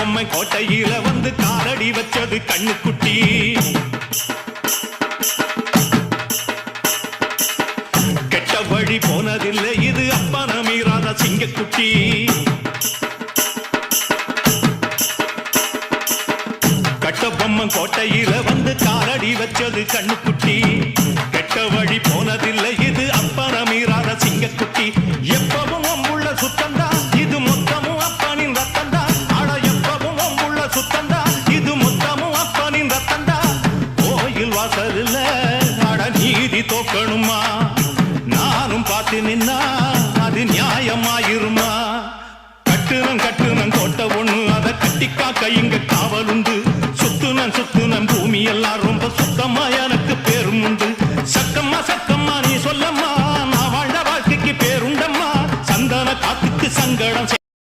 பொம்மை கோட்டையில வந்து காலடி வச்சது கண்ணுக்குட்டி. கெட்ட வழி போனதில்லை இது அப்பன மீறாத சிங்கக்குட்டி. கட்ட பொம்மை கோட்டையில வந்து காலடி வச்சது கண்ணுக்குட்டி. கெட்ட வழி போனதில்லை